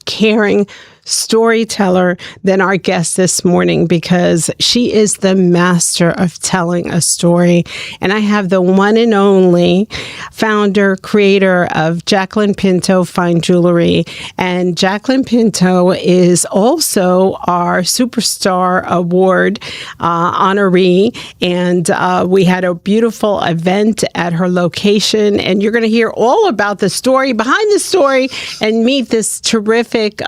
caring storyteller than our guest this morning, because she is the master of telling a story. And I have the one and only founder, creator of Jacqueline Pinto Fine Jewelry. And Jacqueline Pinto is also our Superstar Award honoree. And we had a beautiful event at her location. And you're going to hear all about the story behind the story and meet this terrific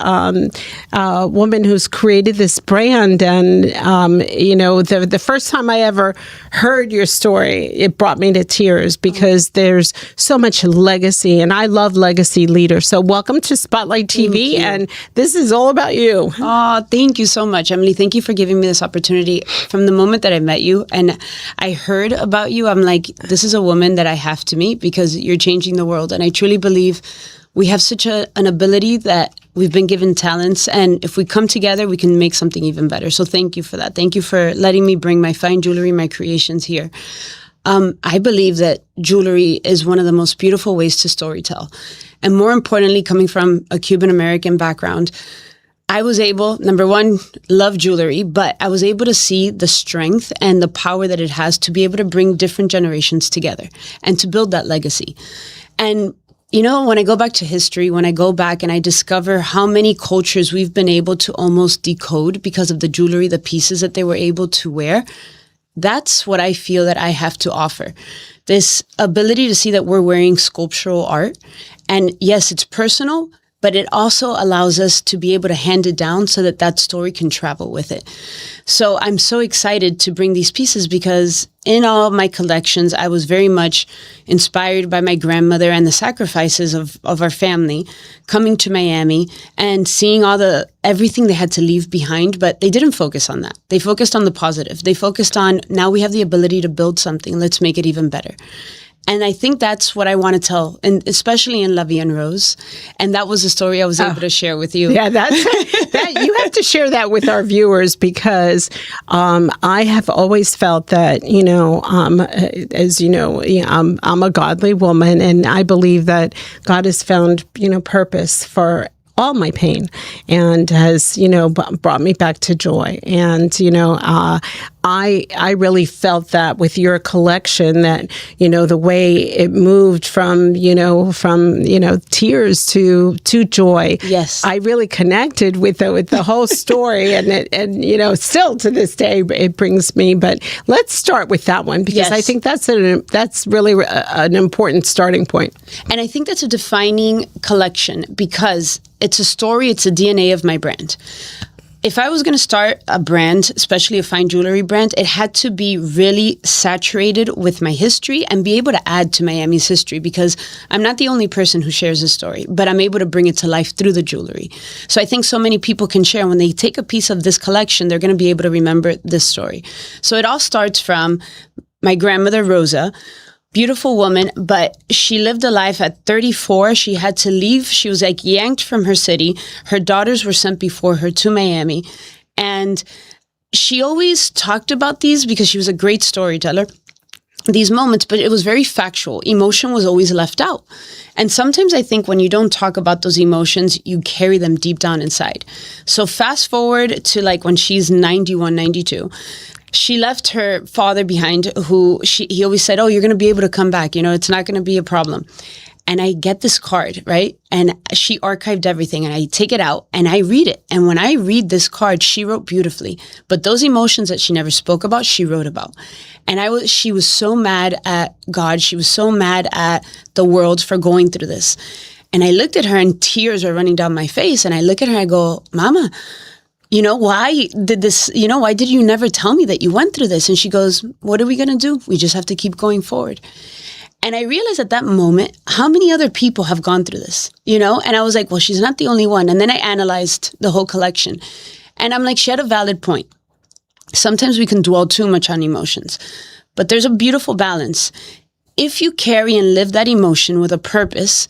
woman who's created this brand. And, the first time I ever heard your story, it brought me to tears because there's so much legacy, and I love legacy leaders. So welcome to Spotlight TV, and this is all about you. Oh, thank you so much, Emily. Thank you for giving me this opportunity. From the moment that I met you and I heard about you, I'm like, this is a woman that I have to meet because you're changing the world. And I truly believe we have such an ability that we've been given talents, and if we come together, we can make something even better. So thank you for that. Thank you for letting me bring my fine jewelry, my creations here. I believe that jewelry is one of the most beautiful ways to storytell. And more importantly, coming from a Cuban-American background, I was able, number one, love jewelry, but I was able to see the strength and the power that it has to be able to bring different generations together and to build that legacy. And when I go back to history, when I go back and I discover how many cultures we've been able to almost decode because of the jewelry, the pieces that they were able to wear, that's what I feel that I have to offer. This ability to see that we're wearing sculptural art. And yes, it's personal, but it also allows us to be able to hand it down so that that story can travel with it. So I'm so excited to bring these pieces because in all of my collections, I was very much inspired by my grandmother and the sacrifices of our family coming to Miami and seeing everything they had to leave behind, but they didn't focus on that. They focused on the positive. They focused on, now we have the ability to build something. Let's make it even better. And I think that's what I want to tell, and especially in La Vie en Rose. And that was the story I was able to share with you. Yeah, that you have to share that with our viewers because I have always felt that, as you know, I'm a godly woman, and I believe that God has found, purpose for all my pain and has, brought me back to joy. And, I really felt that with your collection that, the way it moved from tears to joy. Yes. I really connected with the whole story and still to this day it brings me, but let's start with that one because I think that's really an important starting point. And I think that's a defining collection because it's a story, it's a DNA of my brand. If I was going to start a brand, especially a fine jewelry brand, it had to be really saturated with my history and be able to add to Miami's history because I'm not the only person who shares a story, but I'm able to bring it to life through the jewelry. So I think so many people can share. When they take a piece of this collection, they're going to be able to remember this story. So it all starts from my grandmother, Rosa. Beautiful woman, but she lived a life at 34. She had to leave. She was yanked from her city. Her daughters were sent before her to Miami. And she always talked about these because she was a great storyteller, these moments, but it was very factual. Emotion was always left out. And sometimes I think when you don't talk about those emotions, you carry them deep down inside. So fast forward to when she's 91, 92. She left her father behind he always said, you're going to be able to come back. It's not going to be a problem. And I get this card, right? And she archived everything and I take it out and I read it. And when I read this card, she wrote beautifully, but those emotions that she never spoke about, she wrote about. And she was so mad at God. She was so mad at the world for going through this. And I looked at her and tears were running down my face. And I look at her and I go, Mama, why did you never tell me that you went through this? And she goes, what are we going to do? We just have to keep going forward. And I realized at that moment, how many other people have gone through this, And I was like, well, she's not the only one. And then I analyzed the whole collection and I'm like, she had a valid point. Sometimes we can dwell too much on emotions, but there's a beautiful balance. If you carry and live that emotion with a purpose,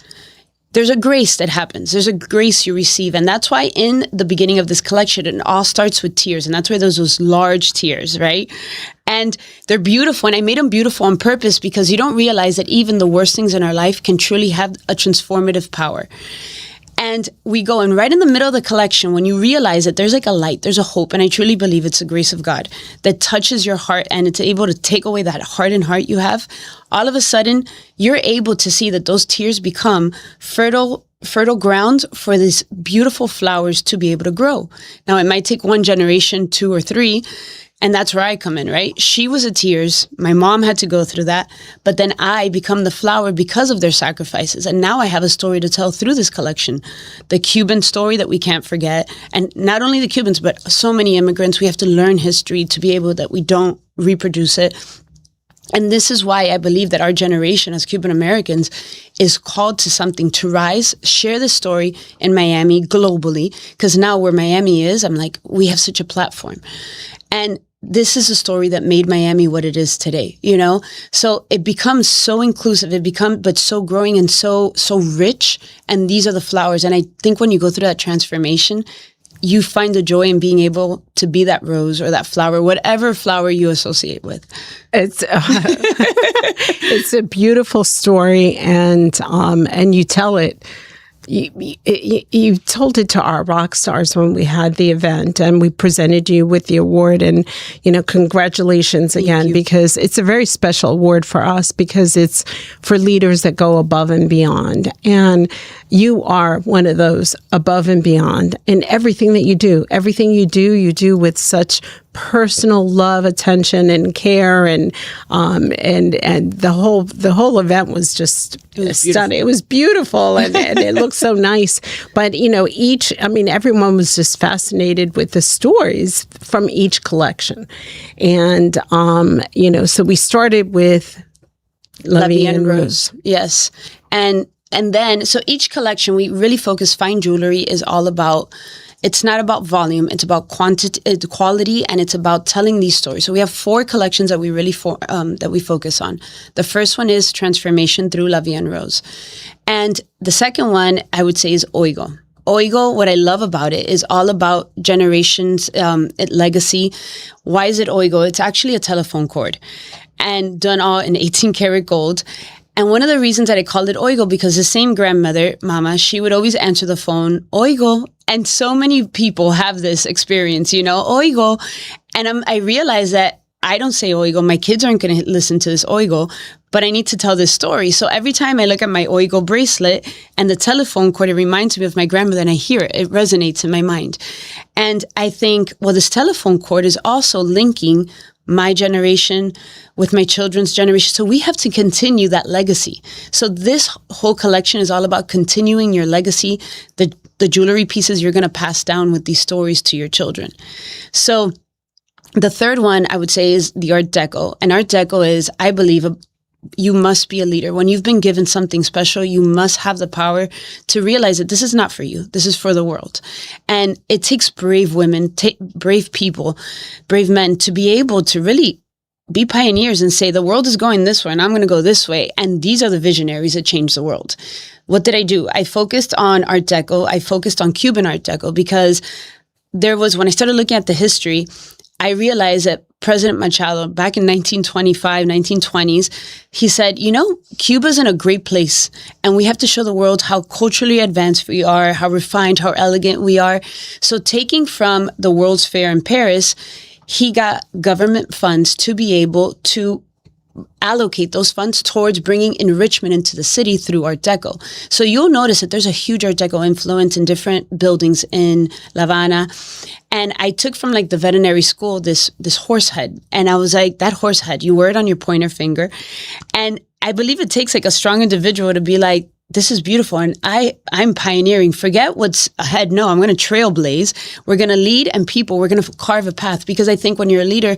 there's a grace that happens. There's a grace you receive. And that's why in the beginning of this collection, it all starts with tears. And that's why there's those large tears, right? And they're beautiful. And I made them beautiful on purpose because you don't realize that even the worst things in our life can truly have a transformative power. And we go, and right in the middle of the collection, when you realize that there's like a light, there's a hope, and I truly believe it's the grace of God that touches your heart and it's able to take away that hardened heart you have, all of a sudden, you're able to see that those tears become fertile ground for these beautiful flowers to be able to grow. Now, it might take one generation, 2 or 3, and that's where I come in, right? She was a tears. My mom had to go through that. But then I become the flower because of their sacrifices. And now I have a story to tell through this collection. The Cuban story that we can't forget. And not only the Cubans, but so many immigrants. We have to learn history to be able that we don't reproduce it. And this is why I believe that our generation as Cuban Americans is called to something, to rise, share the story in Miami globally. Because now where Miami is, I'm like, we have such a platform. And this is a story that made Miami what it is today, you know? So it becomes so inclusive, but so growing and so rich. And these are the flowers. And I think when you go through that transformation, you find the joy in being able to be that rose or that flower, whatever flower you associate with. It's it's a beautiful story, and you tell it. You told it to our rock stars when we had the event, and we presented you with the award, and congratulations again, because it's a very special award for us, because it's for leaders that go above and beyond, and you are one of those above and beyond in everything that you do. Everything you do with such personal love, attention, and care, and the whole event was just stunning. It was beautiful, and it looked so nice. But everyone was just fascinated with the stories from each collection, and so we started with La Vie en Rose. Yes, and then, so each collection, we really focus. Fine jewelry is all about, it's not about volume, it's about quality, and it's about telling these stories. So we have 4 collections that we really that we focus on. The first one is Transformation through La Vie en Rose. And the second one, I would say, is Oigo. Oigo, what I love about it is all about generations, legacy. Why is it Oigo? It's actually a telephone cord, and done all in 18 karat gold. And one of the reasons that I called it Oigo, because the same grandmother, Mama, she would always answer the phone, Oigo. And so many people have this experience, Oigo. And I realized that I don't say Oigo. My kids aren't going to listen to this Oigo, but I need to tell this story. So every time I look at my Oigo bracelet and the telephone cord, it reminds me of my grandmother, and I hear it. It resonates in my mind. And I think, well, this telephone cord is also linking my generation with my children's generation. So we have to continue that legacy. So this whole collection is all about continuing your legacy, the jewelry pieces you're going to pass down with these stories to your children. So the third one I would say is the Art Deco. And Art Deco is, I believe, you must be a leader. When you've been given something special, you must have the power to realize that this is not for you. This is for the world. And it takes brave women, brave people, brave men to be able to really be pioneers and say, the world is going this way and I'm going to go this way. And these are the visionaries that change the world. What did I do? I focused on Art Deco. I focused on Cuban Art Deco because when I started looking at the history, I realized that President Machado, back in 1925, 1920s, he said, Cuba's in a great place, and we have to show the world how culturally advanced we are, how refined, how elegant we are. So taking from the World's Fair in Paris, he got government funds to be able to allocate those funds towards bringing enrichment into the city through Art Deco. So you'll notice that there's a huge Art Deco influence in different buildings in La Habana. And I took from the veterinary school this horse head. And I was like, that horse head, you wear it on your pointer finger. And I believe it takes a strong individual to be like, this is beautiful. And I'm pioneering. Forget what's ahead. No, I'm going to trailblaze. We're going to lead, and we're going to carve a path. Because I think when you're a leader,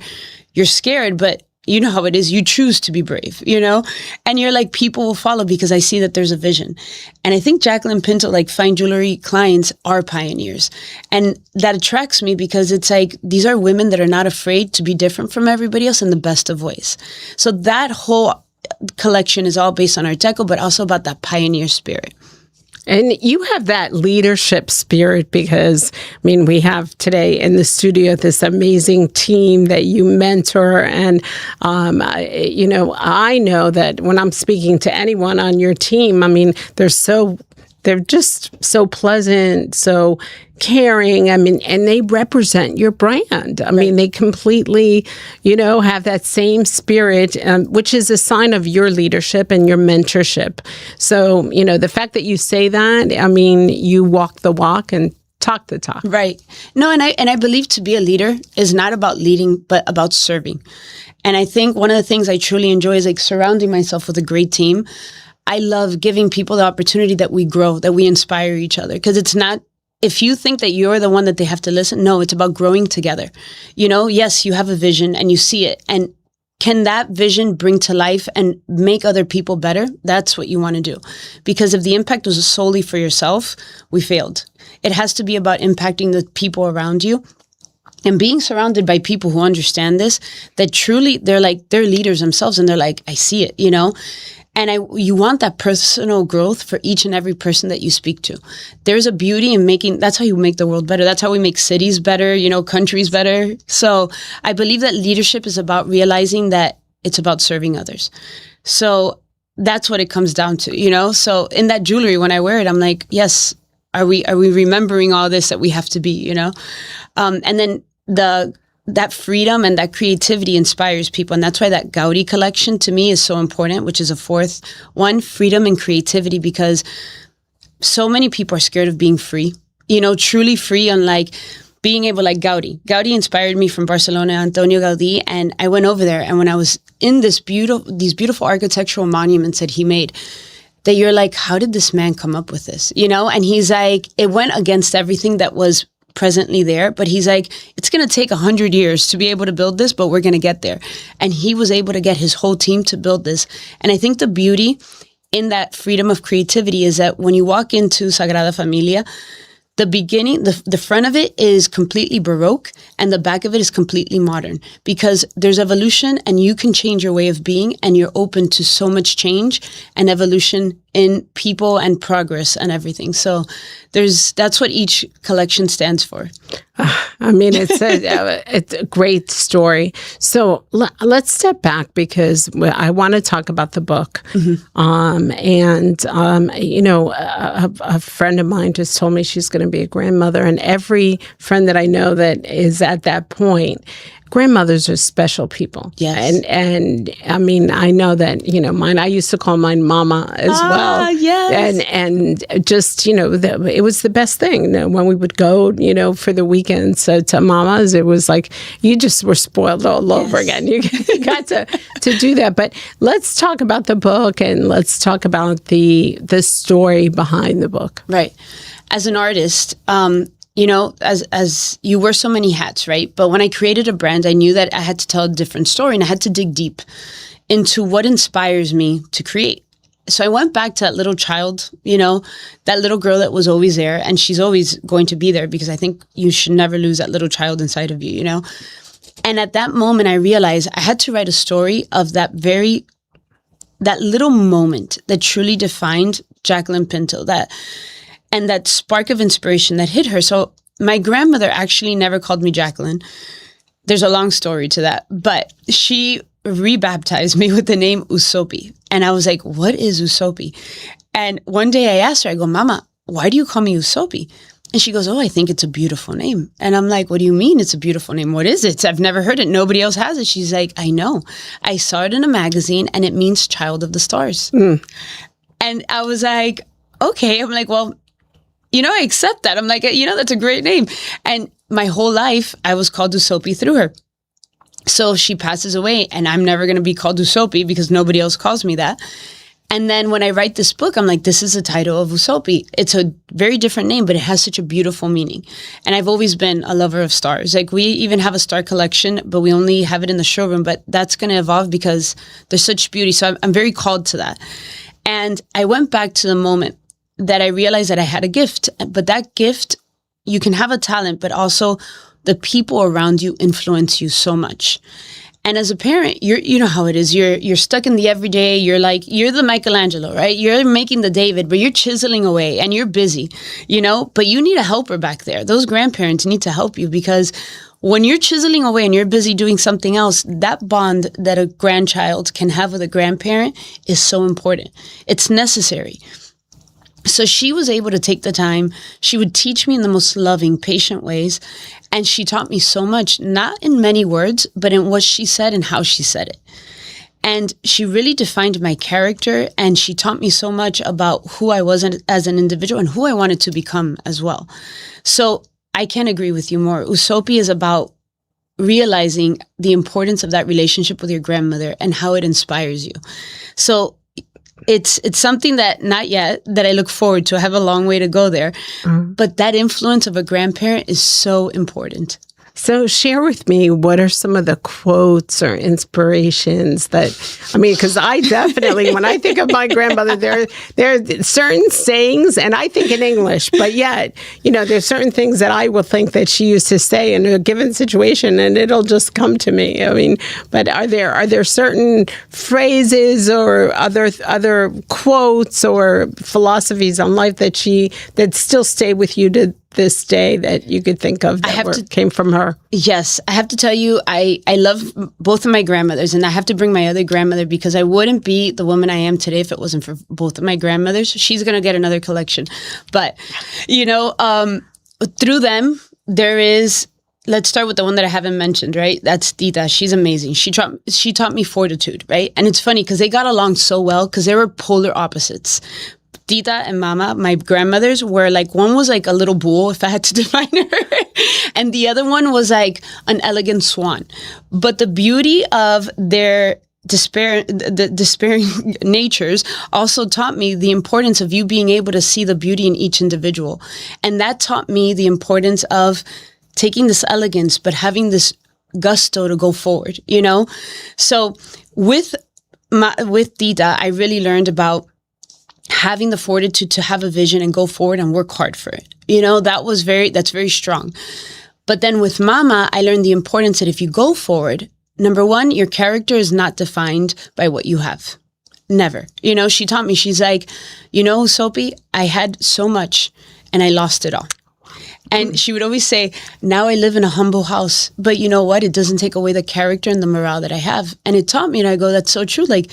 you're scared, but you know how it is. You choose to be brave, and you're like, people will follow because I see that there's a vision. And I think Jacqueline Pinto, fine jewelry clients, are pioneers. And that attracts me because it's these are women that are not afraid to be different from everybody else in the best of ways. So that whole collection is all based on Art Deco, but also about that pioneer spirit. And you have that leadership spirit because, we have today in the studio this amazing team that you mentor. And, I know that when I'm speaking to anyone on your team, they're so they're just so pleasant, so caring. I mean, and they represent your brand. I mean, they completely, have that same spirit, which is a sign of your leadership and your mentorship. So, the fact that you say that, I mean, you walk the walk and talk the talk. Right. No, and I believe to be a leader is not about leading, but about serving. And I think one of the things I truly enjoy is like surrounding myself with a great team. I love giving people the opportunity that we grow, that we inspire each other. Because it's not, if you think that you're the one that they have to listen, no, it's about growing together. Yes, you have a vision and you see it. And can that vision bring to life and make other people better? That's what you want to do. Because if the impact was solely for yourself, we failed. It has to be about impacting the people around you. And being surrounded by people who understand this, that truly they're leaders themselves and they're like, I see it, And you want that personal growth for each and every person that you speak to. There's a beauty in that's how you make the world better. That's how we make cities better, countries better. So I believe that leadership is about realizing that it's about serving others. So that's what it comes down to, So in that jewelry, when I wear it, I'm like, yes, are we remembering all this that we have to be, And then that freedom and that creativity inspires people. And that's why that Gaudi collection to me is so important, which is a fourth one, freedom and creativity, because so many people are scared of being free, truly free on like being able, like Gaudi. Gaudi inspired me from Barcelona, Antonio Gaudí. And I went over there. And when I was in these beautiful architectural monuments that he made, that you're like, how did this man come up with this? And he's like, it went against everything that was presently there, but he's like, it's going to take 100 years to be able to build this, but we're going to get there. And he was able to get his whole team to build this. And I think the beauty in that freedom of creativity is that when you walk into Sagrada Familia, the beginning, the front of it is completely Baroque and the back of it is completely modern, because there's evolution and you can change your way of being and you're open to so much change and evolution in people and progress and everything. So that's what each collection stands for. I mean, it's a great story. So let's step back because I want to talk about the book. Mm-hmm. A friend of mine just told me she's going to be a grandmother, and every friend that I know that is at that point, grandmothers are special people. Yes. And I mean, I know that, mine, I used to call mine mama as well. Yes. And just, it was the best thing when we would go, for the weekend. So to mamas, it was like, you just were spoiled all over again. You got to do that. But let's talk about the book and let's talk about the story behind the book. Right. As an artist, as you wear so many hats, right? But when I created a brand, I knew that I had to tell a different story and I had to dig deep into what inspires me to create. So I went back to that little child, that little girl that was always there, and she's always going to be there because I think you should never lose that little child inside of you, And at that moment, I realized I had to write a story of that little moment that truly defined Jacqueline Pinto, and that spark of inspiration that hit her. So my grandmother actually never called me Jacqueline. There's a long story to that, but she rebaptized me with the name Usopi. And I was like, what is Usopi? And one day I asked her, I go, Mama, why do you call me Usopi? And she goes, oh, I think it's a beautiful name. And I'm like, what do you mean it's a beautiful name? What is it? I've never heard it. Nobody else has it. She's like, I know. I saw it in a magazine and it means child of the stars. Mm. And I was like, okay. I'm like, well, I accept that. I'm like, that's a great name. And my whole life, I was called Usopi through her. So she passes away and I'm never going to be called Usopi because nobody else calls me that. And then when I write this book, I'm like, this is the title of Usopi. It's a very different name, but it has such a beautiful meaning. And I've always been a lover of stars. Like we even have a star collection, but we only have it in the showroom. But that's going to evolve because there's such beauty. So I'm very called to that. And I went back to the moment that I realized that I had a gift. But that gift, you can have a talent, but also the people around you influence you so much. And as a parent, you know how it is. You're stuck in the everyday. You're the Michelangelo, right? You're making the David, but you're chiseling away and you're busy, but you need a helper back there. Those grandparents need to help you because when you're chiseling away and you're busy doing something else, that bond that a grandchild can have with a grandparent is so important. It's necessary. So she was able to take the time. She would teach me in the most loving, patient ways. And she taught me so much, not in many words, but in what she said and how she said it. And she really defined my character, and she taught me so much about who I was as an individual and who I wanted to become as well. So I can't agree with you more. Usopi is about realizing the importance of that relationship with your grandmother and how it inspires you. So it's something that not yet that I look forward to. I have a long way to go there. But that influence of a grandparent is so important. So share with me, what are some of the quotes or inspirations that, I mean, because I definitely, when I think of my grandmother, there are certain sayings, and I think in English, but yet, there's certain things that I will think that she used to say in a given situation, and it'll just come to me. I mean, but are there certain phrases or other quotes or philosophies on life that still stay with you to this day that you could think of that came from her? Yes, I have to tell you, I love both of my grandmothers, and I have to bring my other grandmother because I wouldn't be the woman I am today if it wasn't for both of my grandmothers. She's going to get another collection. But, through them, there is, let's start with the one that I haven't mentioned, right? That's Tita. She's amazing. She taught me fortitude, right? And it's funny because they got along so well because they were polar opposites. Tita and Mama, my grandmothers, were like, one was like a little bull, if I had to define her, and the other one was like an elegant swan. But the beauty of their despairing natures also taught me the importance of you being able to see the beauty in each individual. And that taught me the importance of taking this elegance, but having this gusto to go forward, So with Tita, I really learned about having the fortitude to have a vision and go forward and work hard for it. That's very strong. But then with Mama, I learned the importance that if you go forward, number one, your character is not defined by what you have. Never. She taught me, she's like, Sophie, I had so much and I lost it all. And she would always say, now I live in a humble house, but you know what? It doesn't take away the character and the morale that I have. And it taught me, and I go, that's so true. Like,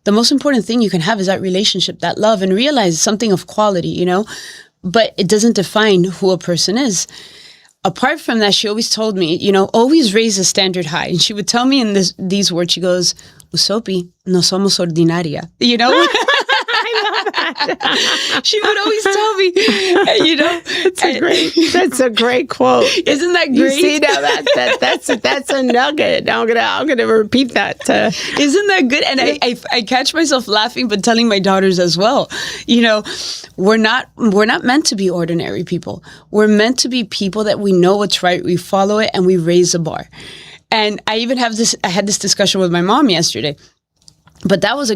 the most important thing you can have is that relationship, that love, and realize something of quality, but it doesn't define who a person is. Apart from that, she always told me, always raise the standard high. And she would tell me in these words, she goes, Usopi, no somos ordinaria, She would always tell me, That's a great quote. Isn't that great? You see, now that's a nugget. I'm gonna repeat that. Isn't that good? And I catch myself laughing, but telling my daughters as well. We're not meant to be ordinary people. We're meant to be people that we know what's right, we follow it, and we raise the bar. And I had this discussion with my mom yesterday. But that was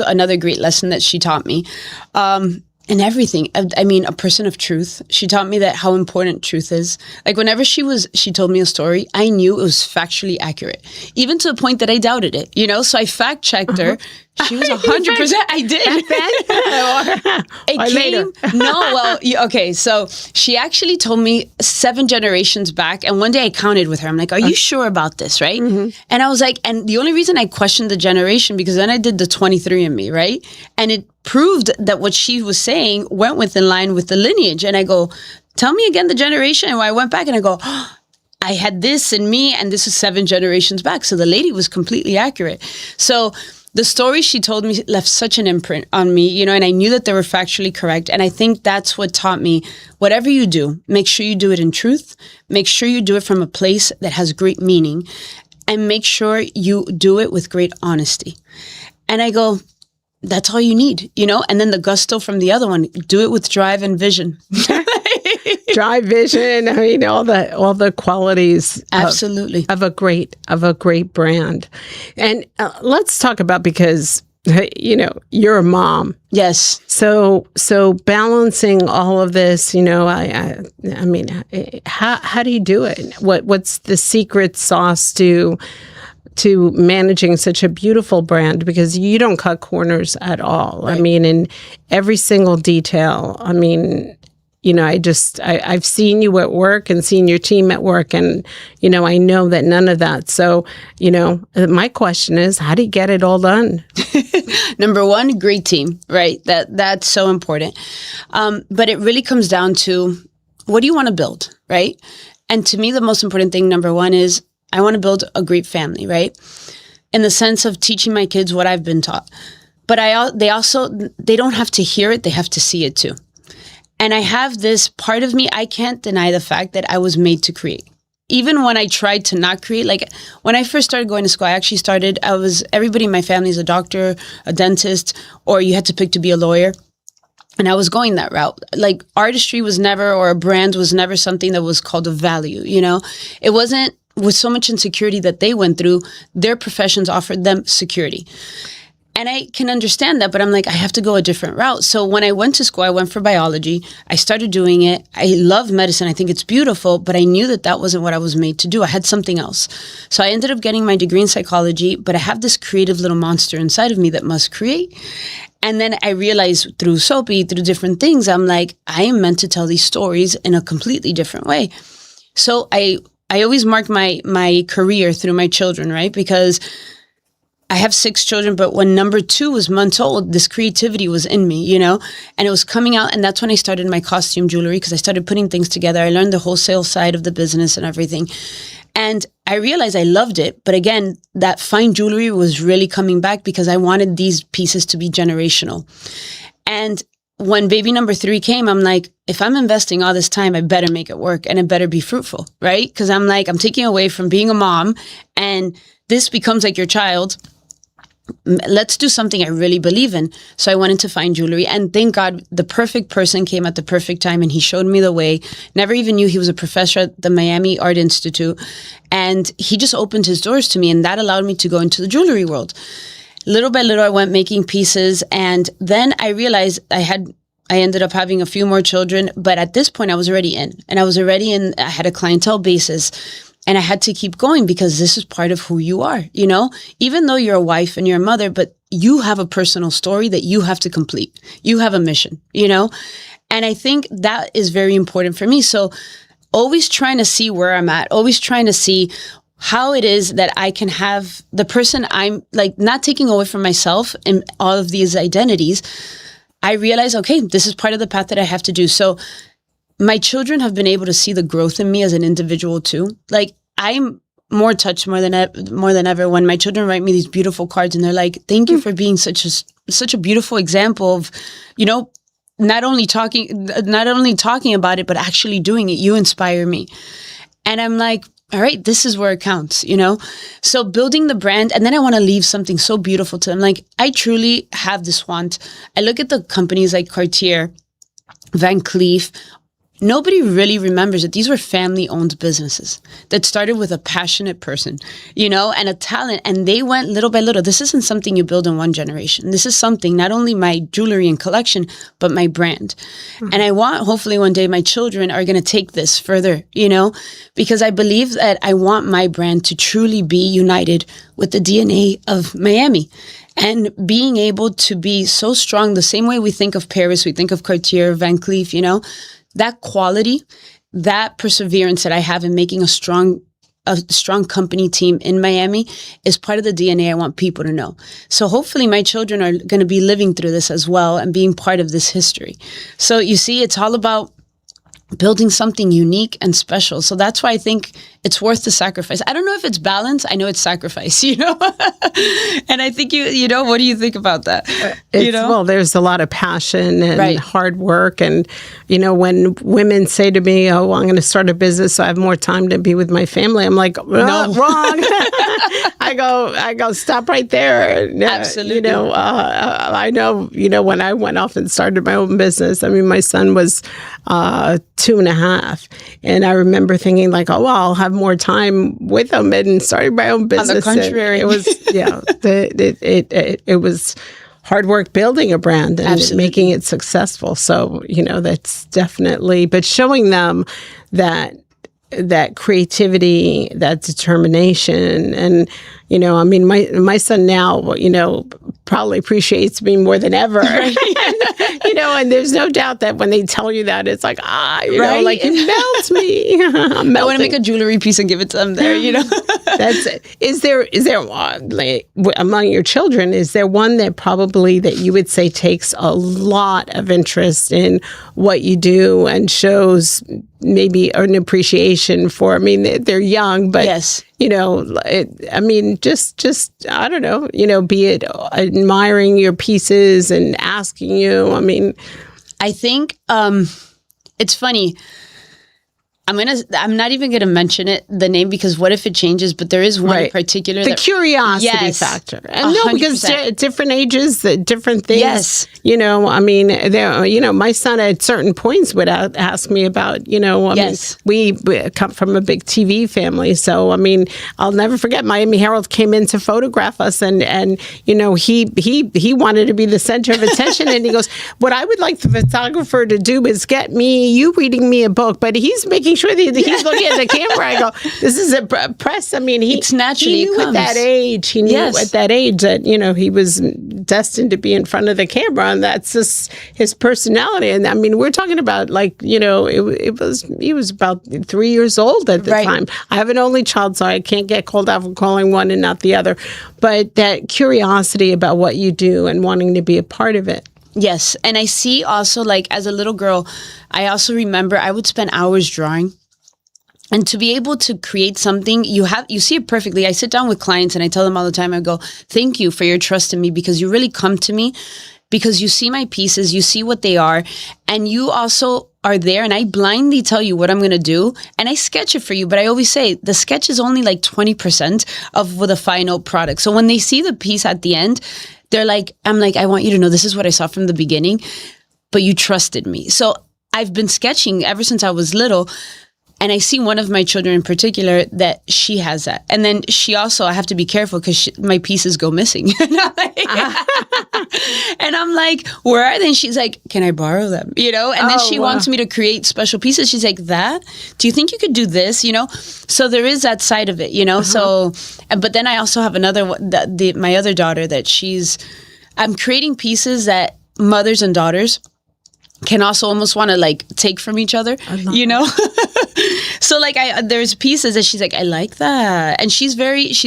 another great lesson that she taught me. In everything. I mean, a person of truth. She taught me that how important truth is. Like whenever she told me a story, I knew it was factually accurate, even to the point that I doubted it, So I fact checked her. She was 100%. I did. Okay. So she actually told me 7 generations back. And one day I counted with her. I'm like, are you sure about this? Right. Mm-hmm. And I was like, and the only reason I questioned the generation, because then I did the 23andMe, right? And it proved that what she was saying went in line with the lineage. And I go, tell me again the generation. And I went back and I go, I had this in me, and this is 7 generations back. So the lady was completely accurate. So the story she told me left such an imprint on me, and I knew that they were factually correct. And I think that's what taught me, whatever you do, make sure you do it in truth. Make sure you do it from a place that has great meaning, and make sure you do it with great honesty. And I go, that's all you need, and then the gusto from the other one, do it with drive and vision. Drive, vision, I mean, all the qualities absolutely of a great brand. And let's talk about, because you're a mom. Yes. So balancing all of this, I mean, how do you do it? What's the secret sauce to managing such a beautiful brand? Because you don't cut corners at all. Right. I mean, in every single detail. I mean, I've seen you at work and seen your team at work, and, I know that none of that. So, my question is, how do you get it all done? Number one, great team, right? That's so important. But it really comes down to, what do you want to build, right? And to me, the most important thing, number one, is I want to build a great family, right? In the sense of teaching my kids what I've been taught. But they don't have to hear it, they have to see it too. And I have this part of me, I can't deny the fact that I was made to create. Even when I tried to not create, like when I first started going to school, everybody in my family is a doctor, a dentist, or you had to pick to be a lawyer. And I was going that route. Like artistry was never, or a brand was never something that was called a value, It wasn't, with so much insecurity that they went through, their professions offered them security. And I can understand that, but I'm like, I have to go a different route. So when I went to school, I went for biology. I started doing it. I love medicine. I think it's beautiful, but I knew that wasn't what I was made to do. I had something else. So I ended up getting my degree in psychology, but I have this creative little monster inside of me that must create. And then I realized through Soapy, through different things, I'm like, I am meant to tell these stories in a completely different way. So I always mark my career through my children, right? Because I have 6 children, but when number 2 was months old, this creativity was in me, and it was coming out. And that's when I started my costume jewelry, because I started putting things together. I learned the wholesale side of the business and everything. And I realized I loved it. But again, that fine jewelry was really coming back because I wanted these pieces to be generational. And when baby number 3 came, I'm like, if I'm investing all this time, I better make it work and it better be fruitful, right? Because I'm like, I'm taking away from being a mom and this becomes like your child. Let's do something I really believe in. So I went into fine jewelry, and thank God the perfect person came at the perfect time, and he showed me the way. Never even knew he was a professor at the Miami Art Institute, and he just opened his doors to me, and that allowed me to go into the jewelry world. Little by little, I went making pieces, and then I realized I ended up having a few more children, but at this point I was already in, and I had a clientele basis. And I had to keep going because this is part of who you are, even though you're a wife and you're a mother, but you have a personal story that you have to complete. You have a mission, and I think that is very important for me. So always trying to see where I'm at, always trying to see how it is that I can have the person I'm like, not taking away from myself and all of these identities. I realize, okay, this is part of the path that I have to do. So my children have been able to see the growth in me as an individual too. Like I'm more touched more than ever when my children write me these beautiful cards and they're like, "Thank you for being such a beautiful example of, not only talking about it but actually doing it. You inspire me." And I'm like, all right, this is where it counts, So building the brand, and then I want to leave something so beautiful to them. Like I truly have this want. I look at the companies like Cartier, Van Cleef. Nobody really remembers that these were family-owned businesses that started with a passionate person, and a talent. And they went little by little. This isn't something you build in one generation. This is something, not only my jewelry and collection, but my brand. Mm-hmm. And I want, hopefully one day my children are going to take this further, because I believe that I want my brand to truly be united with the DNA of Miami. And being able to be so strong, the same way we think of Paris, we think of Cartier, Van Cleef, that quality, that perseverance that I have in making a strong company team in Miami is part of the DNA I want people to know. So hopefully my children are going to be living through this as well and being part of this history. So you see, it's all about building something unique and special. So that's why I think it's worth the sacrifice. I don't know if it's balance. I know it's sacrifice, And I think what do you think about that? Well, there's a lot of passion and hard work. And, when women say to me, "Oh, well, I'm going to start a business so I have more time to be with my family," I'm like, no, wrong. I go, stop right there. Absolutely. I know, when I went off and started my own business, I mean, my son was 2.5. And I remember thinking like, oh, well, I'll have more time with him and starting my own business. On the contrary. It was, it was hard work building a brand and Absolutely. Making it successful. So, that's definitely, but showing them that creativity, that determination. And, I mean, my son now, probably appreciates me more than ever. You know, and there's no doubt that when they tell you that, it's like, you know, like it melts me. I want to make a jewelry piece and give it to them there, you know. That's it. Is there like, among your children, is there one that probably that you would say takes a lot of interest in what you do and shows maybe an appreciation for, I mean, they're young, but, yes, you know, I mean, just, I don't know, you know, be it admiring your pieces and asking you, I mean. I think it's funny. I'm not even gonna mention the name, because what if it changes? But there is one in particular. The curiosity factor. And no, because different ages, different things. Yes. You know, I mean, you know, my son at certain points would ask me about, you know, I mean, we come from a big TV family. So, I mean, I'll never forget Miami Herald came in to photograph us, and you know, he wanted to be the center of attention. And he goes, what I would like the photographer to do is get you reading me a book, but he's making sure that he's looking at the camera. I go, this is a press. I mean, it's naturally, he knew at that age. He knew at that age that, you know, he was destined to be in front of the camera, and that's just his personality. And I mean, we're talking about, like, you know, he was about 3 years old at the time. I have an only child, so I can't get called out for calling one and not the other. But that curiosity about what you do and wanting to be a part of it. Yes. And I see also, like, as a little girl, I also remember I would spend hours drawing. And to be able to create something, you see it perfectly. I sit down with clients and I tell them all the time, I go, thank you for your trust in me, because you really come to me because you see my pieces, you see what they are, and you also are there, and I blindly tell you what I'm going to do, and I sketch it for you. But I always say the sketch is only like 20% of the final product. So when they see the piece at the end, they're like, I'm like, I want you to know this is what I saw from the beginning, but you trusted me. So I've been sketching ever since I was little. And I see one of my children in particular that she has that. And then she also, I have to be careful because my pieces go missing. And I'm like, where are they? And she's like, can I borrow them? You know? And then she wants me to create special pieces. She's like, do you think you could do this? You know? So there is that side of it, you know? So, but then I also have another one, my other daughter I'm creating pieces that mothers and daughters can also almost want to like take from each other, you know? So like there's pieces that she's like, I like that. And she's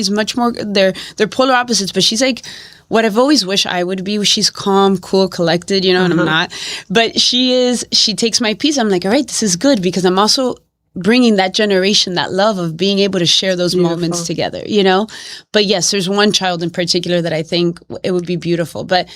much more, they're polar opposites, but she's like what I've always wished I would be. She's calm, cool, collected, you know, and I'm not. But she takes my piece. I'm like, all right, this is good, because I'm also bringing that generation, that love of being able to share those moments together, you know? But yes, there's one child in particular that I think it would be beautiful. But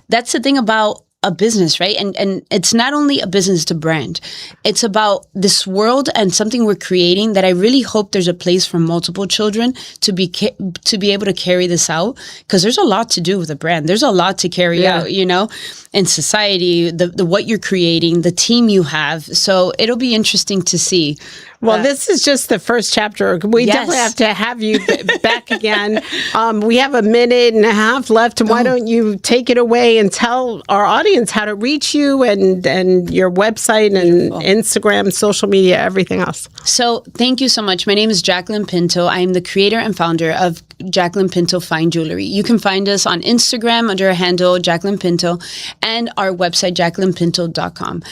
that's the thing about a business, right? And it's not only a business to brand. It's about this world and something we're creating that I really hope there's a place for multiple children to be able to carry this out, because there's a lot to do with a brand. There's a lot to carry out, you know, in society, the what you're creating, the team you have. So it'll be interesting to see. Well, this is just the first chapter. We definitely have to have you back again. We have a minute and a half left. Why don't you take it away and tell our audience how to reach you and your website and Instagram, social media, everything else. So thank you so much. My name is Jacqueline Pinto. I am the creator and founder of Jacqueline Pinto Fine Jewelry. You can find us on Instagram under our handle, Jacqueline Pinto, and our website, jacquelinepinto.com.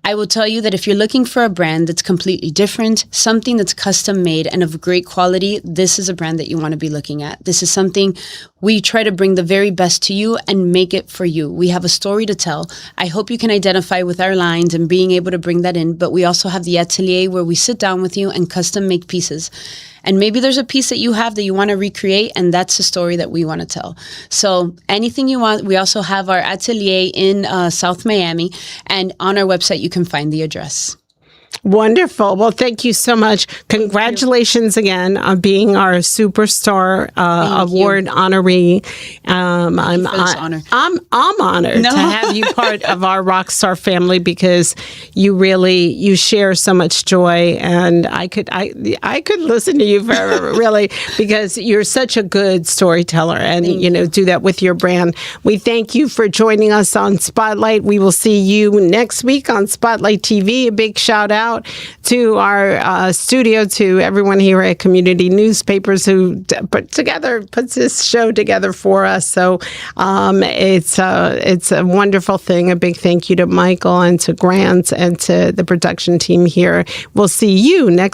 I will tell you that if you're looking for a brand that's completely different, something that's custom made and of great quality, this is a brand that you want to be looking at. This is something we try to bring the very best to you and make it for you. We have a story to tell. I hope you can identify with our lines and being able to bring that in. But we also have the atelier where we sit down with you and custom make pieces. And maybe there's a piece that you have that you want to recreate, and that's the story that we want to tell. So anything you want. We also have our atelier in South Miami, and on our website you can find the address. Wonderful. Well, thank you so much. Congratulations again on being our superstar award honoree. I'm honored to have you part of our Rockstar family, because you share so much joy, and I could listen to you forever, really, because you're such a good storyteller, and do that with your brand. We thank you for joining us on Spotlight. We will see you next week on Spotlight TV. A big shout out out to our studio, to everyone here at Community Newspapers who puts this show together for us. So it's a wonderful thing. A big thank you to Michael and to Grant and to the production team here. We'll see you next